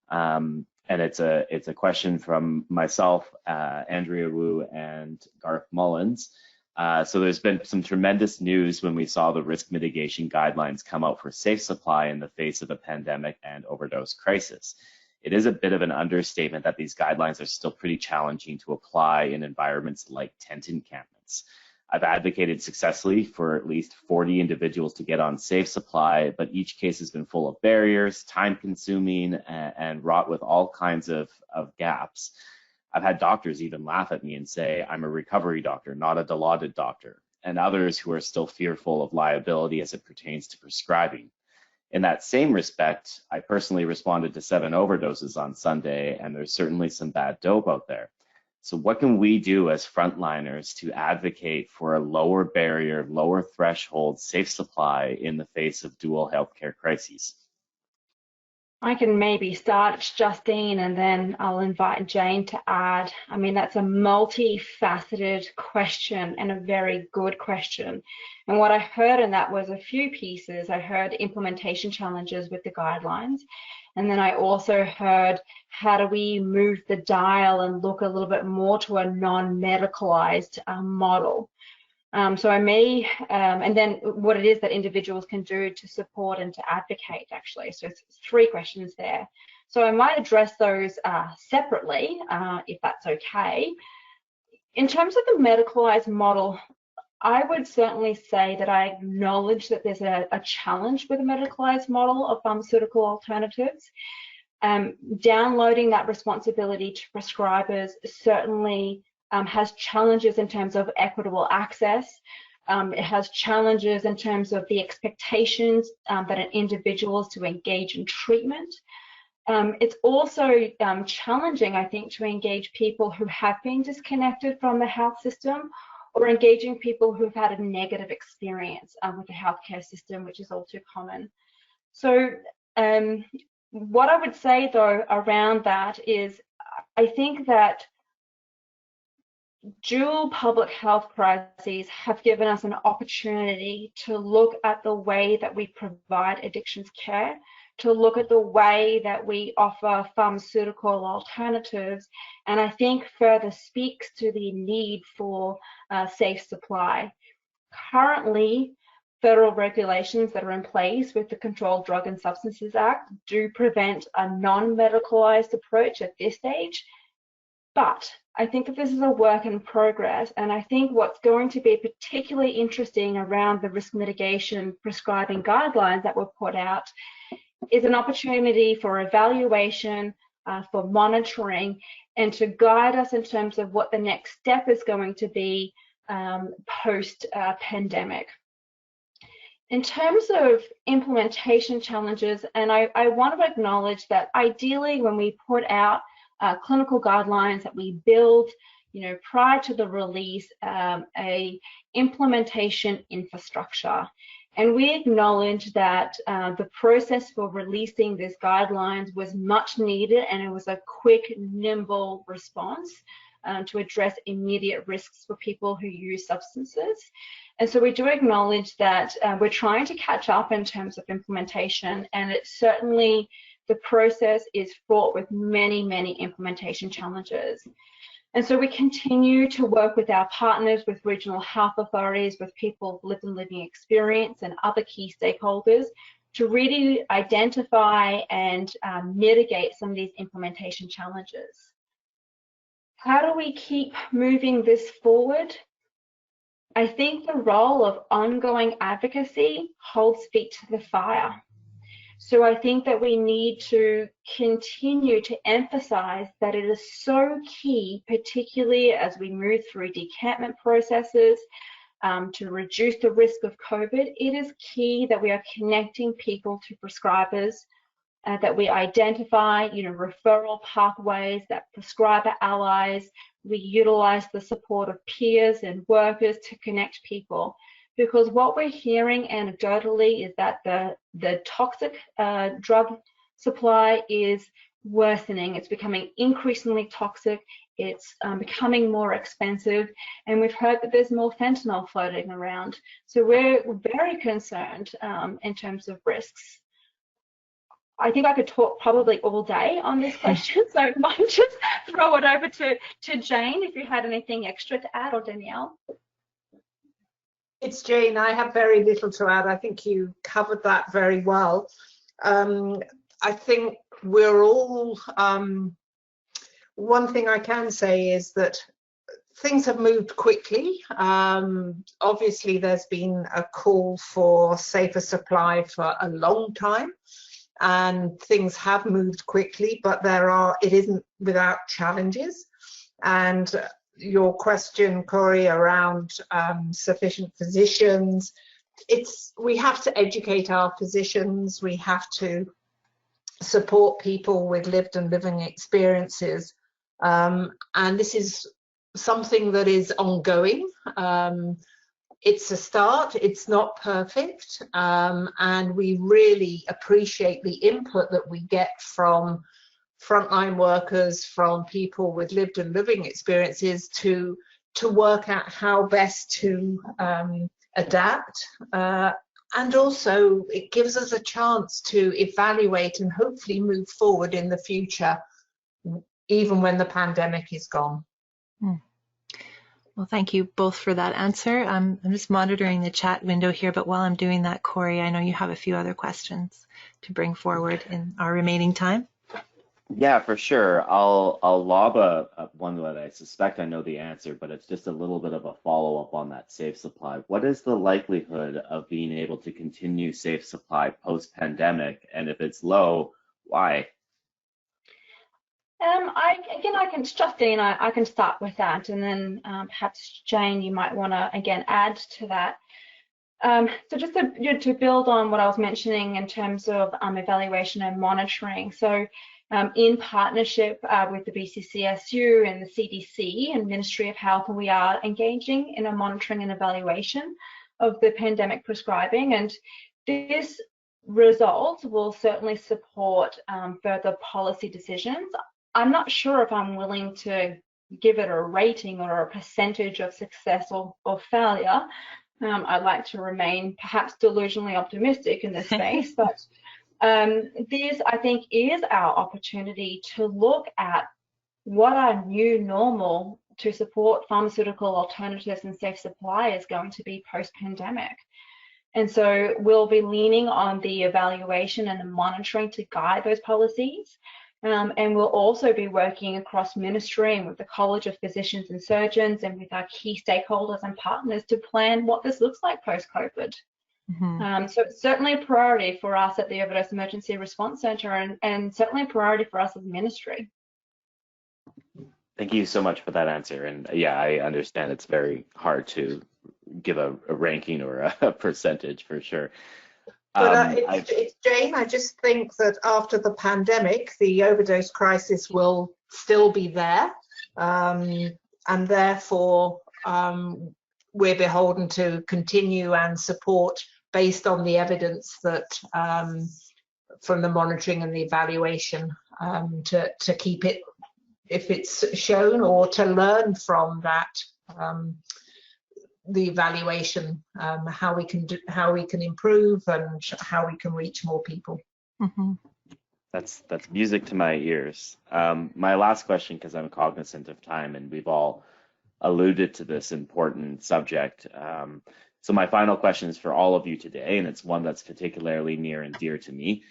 And it's a question from myself, Andrea Wu, and Garth Mullins. So there's been some tremendous news when we saw the risk mitigation guidelines come out for safe supply in the face of a pandemic and overdose crisis. It is a bit of an understatement that these guidelines are still pretty challenging to apply in environments like tent encampments. I've advocated successfully for at least 40 individuals to get on safe supply, but each case has been full of barriers, time-consuming, and wrought with all kinds of gaps. I've had doctors even laugh at me and say, I'm a recovery doctor, not a dilaudid doctor, and others who are still fearful of liability as it pertains to prescribing. In that same respect, I personally responded to 7 overdoses on Sunday, and there's certainly some bad dope out there. So what can we do as frontliners to advocate for a lower barrier, lower threshold, safe supply in the face of dual healthcare crises? I can maybe start, Justine, and then I'll invite Jane to add. I mean, that's a multifaceted question and a very good question. And what I heard in that was a few pieces. I heard implementation challenges with the guidelines. And then I also heard, how do we move the dial and look a little bit more to a non-medicalized model? So I may, and then what it is that individuals can do to support and to advocate, actually. So it's 3 questions there. So I might address those separately, if that's okay. In terms of the medicalized model, I would certainly say that I acknowledge that there's a challenge with a medicalized model of pharmaceutical alternatives. Downloading that responsibility to prescribers certainly has challenges in terms of equitable access. It has challenges in terms of the expectations that an individual is to engage in treatment. It's also challenging, I think, to engage people who have been disconnected from the health system, or engaging people who've had a negative experience with the healthcare system, which is all too common. So what I would say, though, around that is, I think that dual public health crises have given us an opportunity to look at the way that we provide addictions care, to look at the way that we offer pharmaceutical alternatives, and I think further speaks to the need for safe supply. Currently, federal regulations that are in place with the Controlled Drug and Substances Act do prevent a non-medicalized approach at this stage, but I think that this is a work in progress, and I think what's going to be particularly interesting around the risk mitigation prescribing guidelines that were put out is an opportunity for evaluation, for monitoring, and to guide us in terms of what the next step is going to be post-pandemic. In terms of implementation challenges, and I want to acknowledge that ideally when we put out clinical guidelines that we build, prior to the release, a implementation infrastructure. And we acknowledge that the process for releasing these guidelines was much needed, and it was a quick, nimble response to address immediate risks for people who use substances. And so we do acknowledge that we're trying to catch up in terms of implementation, and it's certainly, the process is fraught with many, many implementation challenges. And so we continue to work with our partners, with regional health authorities, with people with lived and living experience and other key stakeholders to really identify and mitigate some of these implementation challenges. How do we keep moving this forward? I think the role of ongoing advocacy holds feet to the fire. So I think that we need to continue to emphasize that it is so key, particularly as we move through decantment processes to reduce the risk of COVID. It is key that we are connecting people to prescribers, that we identify, referral pathways, that prescriber allies, we utilize the support of peers and workers to connect people. Because what we're hearing anecdotally is that the toxic drug supply is worsening. It's becoming increasingly toxic. It's becoming more expensive. And we've heard that there's more fentanyl floating around. So we're very concerned in terms of risks. I think I could talk probably all day on this question, so I might just throw it over to Jane if you had anything extra to add, or Danielle. It's Jane. I have very little to add. I think you covered that very well. I think we're all, one thing I can say is that things have moved quickly. Obviously, there's been a call for safer supply for a long time, and things have moved quickly, but it isn't without challenges. And your question, Corey, around sufficient physicians, we have to educate our physicians, we have to support people with lived and living experiences, and this is something that is ongoing. It's a start, it's not perfect, and we really appreciate the input that we get from frontline workers, from people with lived and living experiences to work out how best to adapt. And also it gives us a chance to evaluate and hopefully move forward in the future, even when the pandemic is gone. Well, thank you both for that answer. I'm just monitoring the chat window here, but while I'm doing that, Corey, I know you have a few other questions to bring forward in our remaining time. Yeah, for sure. I'll lob a one that I suspect I know the answer, but it's just a little bit of a follow-up on that safe supply. What is the likelihood of being able to continue safe supply post-pandemic? And if it's low, why? I can, Justine, I can start with that, and then perhaps Jane, you might want to again add to that. So just to build on what I was mentioning in terms of evaluation and monitoring. So in partnership with the BCCSU and the CDC and Ministry of Health, we are engaging in a monitoring and evaluation of the pandemic prescribing, and this result will certainly support further policy decisions. I'm not sure if I'm willing to give it a rating or a percentage of success or failure. I'd like to remain perhaps delusionally optimistic in this space, but this, I think, is our opportunity to look at what our new normal to support pharmaceutical alternatives and safe supply is going to be post-pandemic. And so we'll be leaning on the evaluation and the monitoring to guide those policies. And we'll also be working across ministry and with the College of Physicians and Surgeons and with our key stakeholders and partners to plan what this looks like post-COVID. So it's certainly a priority for us at the Overdose Emergency Response Center, and certainly a priority for us as a ministry. Thank you so much for that answer. And yeah, I understand it's very hard to give a ranking or a percentage for sure. But it's Jane, I just think that after the pandemic, the overdose crisis will still be there. And therefore, we're beholden to continue and support based on the evidence that from the monitoring and the evaluation to keep it, if it's shown, or to learn from that. The evaluation, how we can improve and how we can reach more people. Mm-hmm. That's music to my ears. My last question, because I'm cognizant of time and we've all alluded to this important subject. So my final question is for all of you today, and it's one that's particularly near and dear to me.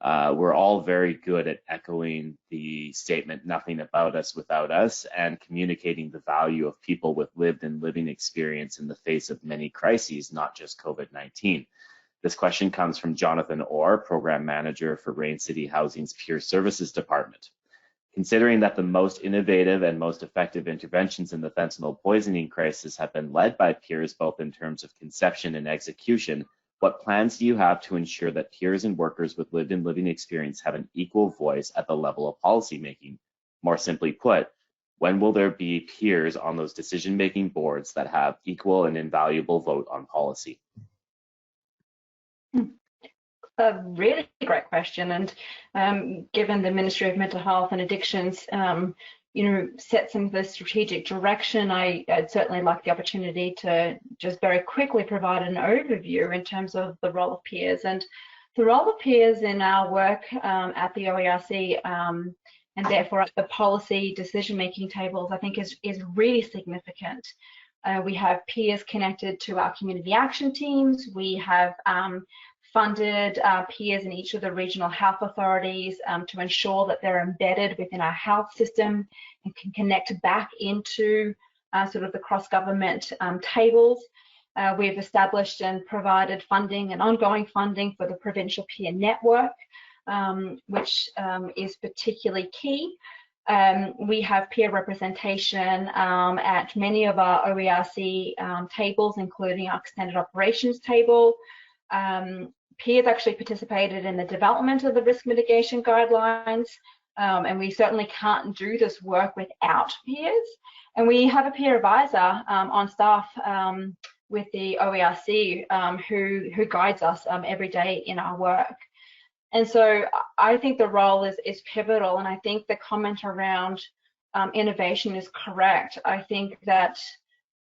We're all very good at echoing the statement, nothing about us without us, and communicating the value of people with lived and living experience in the face of many crises, not just COVID-19. This question comes from Jonathan Orr, Program Manager for Rain City Housing's Peer Services Department. Considering that the most innovative and most effective interventions in the fentanyl poisoning crisis have been led by peers, both in terms of conception and execution, what plans do you have to ensure that peers and workers with lived and living experience have an equal voice at the level of policymaking? More simply put, when will there be peers on those decision-making boards that have equal and invaluable vote on policy? A really great question, and given the Ministry of Mental Health and Addictions set some of the strategic direction, I'd certainly like the opportunity to just very quickly provide an overview in terms of the role of peers. And the role of peers in our work at the OERC and therefore at the policy decision-making tables, I think is really significant. We have peers connected to our community action teams. We have funded peers in each of the regional health authorities to ensure that they're embedded within our health system and can connect back into sort of the cross-government tables. We've established and provided funding and ongoing funding for the provincial peer network, which is particularly key. We have peer representation at many of our OERC tables, including our extended operations table. Peers actually participated in the development of the risk mitigation guidelines, and we certainly can't do this work without peers. And we have a peer advisor on staff with the OERC who guides us every day in our work. And so I think the role is pivotal, and I think the comment around innovation is correct. I think that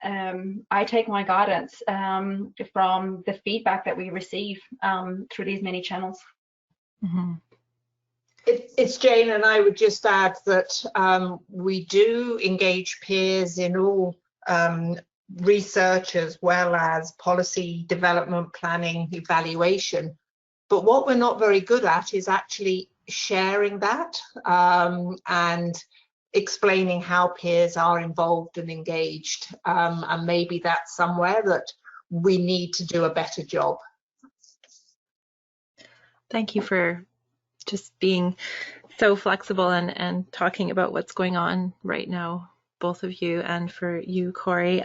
I take my guidance from the feedback that we receive through these many channels. Mm-hmm. It's Jane, and I would just add that we do engage peers in all research as well as policy development, planning, evaluation. But what we're not very good at is actually sharing that and explaining how peers are involved and engaged, and maybe that's somewhere that we need to do a better job. Thank you for just being so flexible and talking about what's going on right now, both of you, and for you, Corey.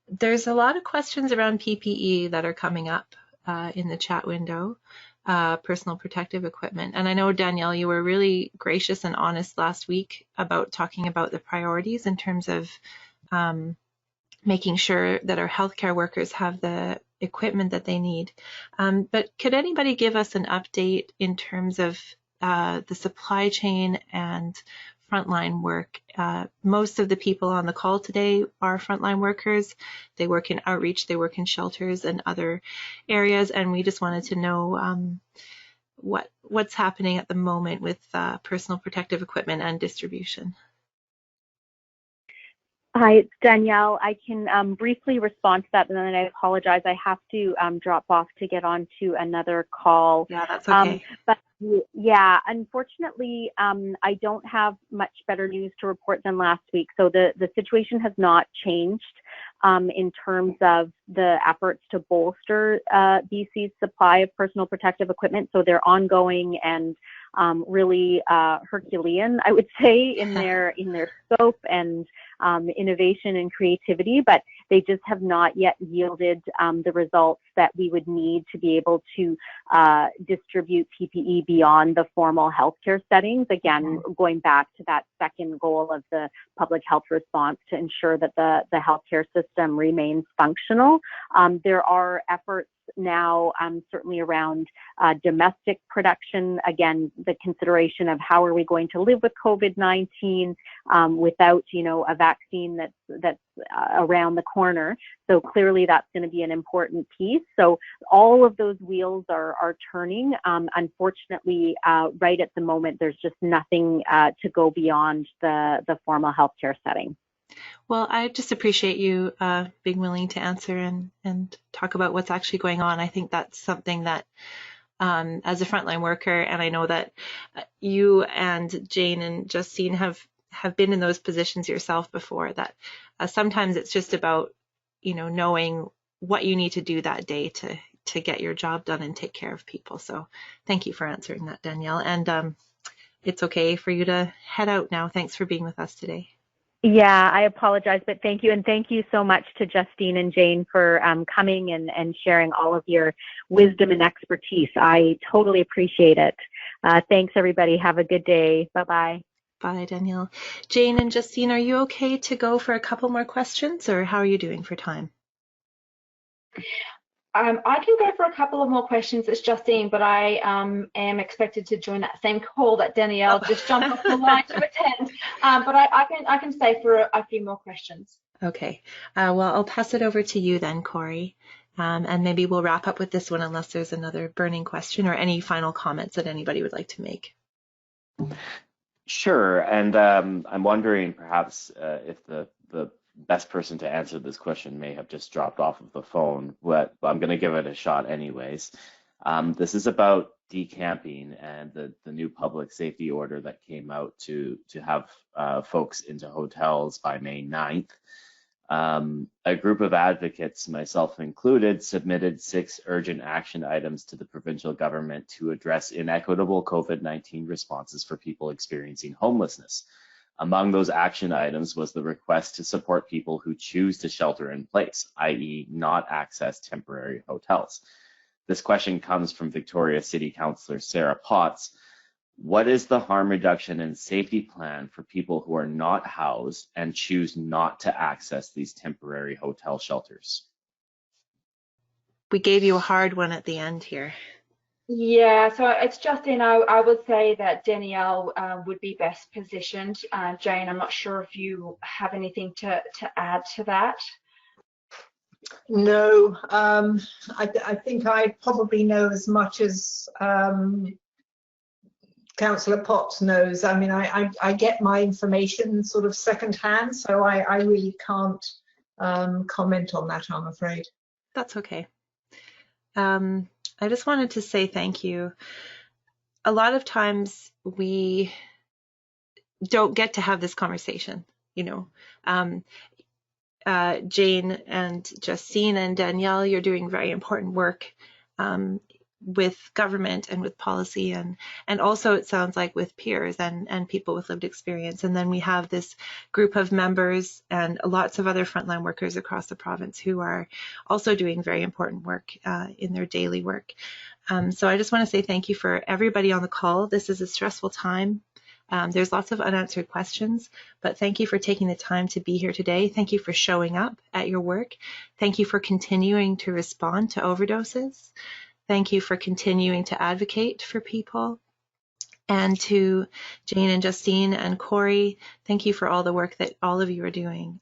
There's a lot of questions around PPE that are coming up in the chat window. Personal protective equipment. And I know, Danielle, you were really gracious and honest last week about talking about the priorities in terms of making sure that our healthcare workers have the equipment that they need. But could anybody give us an update in terms of the supply chain and frontline work? Most of the people on the call today are frontline workers. They work in outreach, they work in shelters and other areas, and we just wanted to know what's happening at the moment with personal protective equipment and distribution. Hi, it's Danielle. I can briefly respond to that, and then I apologize. I have to drop off to get on to another call. Yeah, that's okay. But yeah, unfortunately, I don't have much better news to report than last week. So the situation has not changed in terms of the efforts to bolster BC's supply of personal protective equipment. So they're ongoing and really Herculean, I would say, in their scope and innovation and creativity. But They just have not yet yielded the results that we would need to be able to distribute PPE beyond the formal healthcare settings. Again, going back to that second goal of the public health response to ensure that the healthcare system remains functional. There are efforts now certainly around domestic production. Again, the consideration of how are we going to live with COVID-19 without, a vaccine that's around the corner. So clearly that's going to be an important piece. So all of those wheels are turning. Unfortunately, right at the moment, there's just nothing to go beyond the formal healthcare setting. Well, I just appreciate you being willing to answer and talk about what's actually going on. I think that's something that as a frontline worker, and I know that you and Jane and Justine have been in those positions yourself before, that sometimes it's just about, knowing what you need to do that day to get your job done and take care of people. So thank you for answering that, Danielle. And it's okay for you to head out now. Thanks for being with us today. Yeah, I apologize, but thank you. And thank you so much to Justine and Jane for coming and sharing all of your wisdom and expertise. I totally appreciate it. Thanks, everybody. Have a good day. Bye-bye. Bye, Danielle. Jane and Justine, are you okay to go for a couple more questions, or how are you doing for time? I can go for a couple of more questions. It's Justine, but I am expected to join that same call that Danielle just jumped off the line to attend. But I can stay for a few more questions. Okay. Well, I'll pass it over to you then, Corey. And maybe we'll wrap up with this one unless there's another burning question or any final comments that anybody would like to make. Sure. And I'm wondering perhaps if the best person to answer this question may have just dropped off of the phone, but I'm going to give it a shot anyways. This is about decamping and the new public safety order that came out to have folks into hotels by May 9th. A group of advocates, myself included, submitted 6 urgent action items to the provincial government to address inequitable COVID-19 responses for people experiencing homelessness. Among those action items was the request to support people who choose to shelter in place, i.e. not access temporary hotels. This question comes from Victoria City Councillor Sarah Potts. What is the harm reduction and safety plan for people who are not housed and choose not to access these temporary hotel shelters? We gave you a hard one at the end here. Yeah, so it's Justine. I would say that Danielle would be best positioned. Jane, I'm not sure if you have anything to add to that. No, I think I probably know as much as Councillor Potts knows. I mean, I get my information sort of secondhand, so I really can't comment on that, I'm afraid. That's okay. I just wanted to say thank you. A lot of times we don't get to have this conversation, Jane and Justine and Danielle, you're doing very important work with government and with policy and also it sounds like with peers and people with lived experience. And then we have this group of members and lots of other frontline workers across the province who are also doing very important work in their daily work. So I just want to say thank you for everybody on the call. This is a stressful time. There's lots of unanswered questions, but thank you for taking the time to be here today. Thank you for showing up at your work. Thank you for continuing to respond to overdoses. Thank you for continuing to advocate for people. And to Jane and Justine and Corey, thank you for all the work that all of you are doing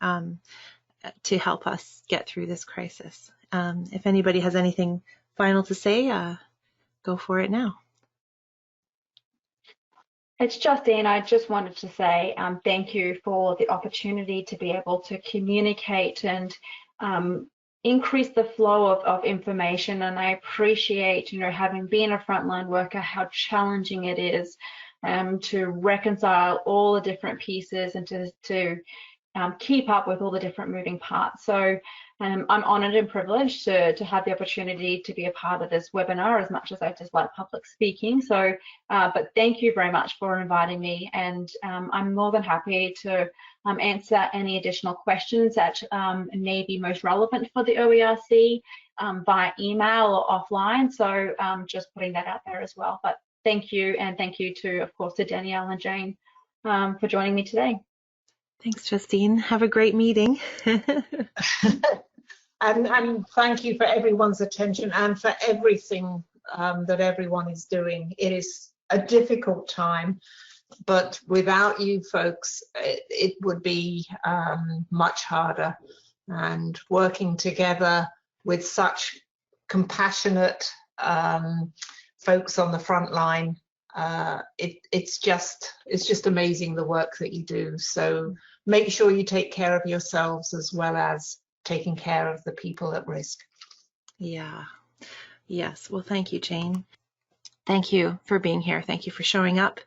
to help us get through this crisis. If anybody has anything final to say, go for it now. It's Justine. I just wanted to say thank you for the opportunity to be able to communicate and increase the flow of information. And I appreciate, having been a frontline worker, how challenging it is to reconcile all the different pieces and to keep up with all the different moving parts. So I'm honoured and privileged to have the opportunity to be a part of this webinar, as much as I dislike public speaking. So, but thank you very much for inviting me, and I'm more than happy to answer any additional questions that may be most relevant for the OERC via email or offline. So just putting that out there as well. But thank you, and thank you to, of course, to Danielle and Jane for joining me today. Thanks, Justine. Have a great meeting. And thank you for everyone's attention and for everything that everyone is doing. It is a difficult time, but without you folks, it would be much harder. And working together with such compassionate folks on the front line, it's just amazing the work that you do. So make sure you take care of yourselves as well as taking care of the people at risk. Yeah. Yes. Well, thank you, Jane. Thank you for being here. Thank you for showing up.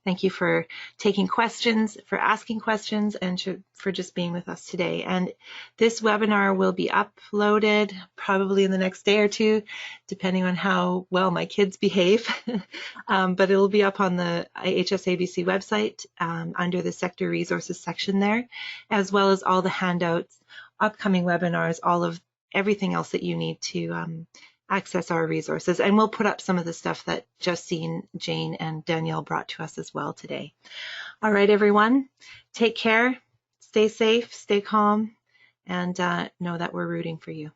Thank you for taking questions, for asking questions, and for just being with us today. And this webinar will be uploaded probably in the next day or two, depending on how well my kids behave. But it'll be up on the hsa-bc website under the sector resources section there, as well as all the handouts, upcoming webinars, everything else that you need to access our resources. And we'll put up some of the stuff that Justine, Jane, and Danielle brought to us as well today. All right, everyone, take care, stay safe, stay calm, and know that we're rooting for you.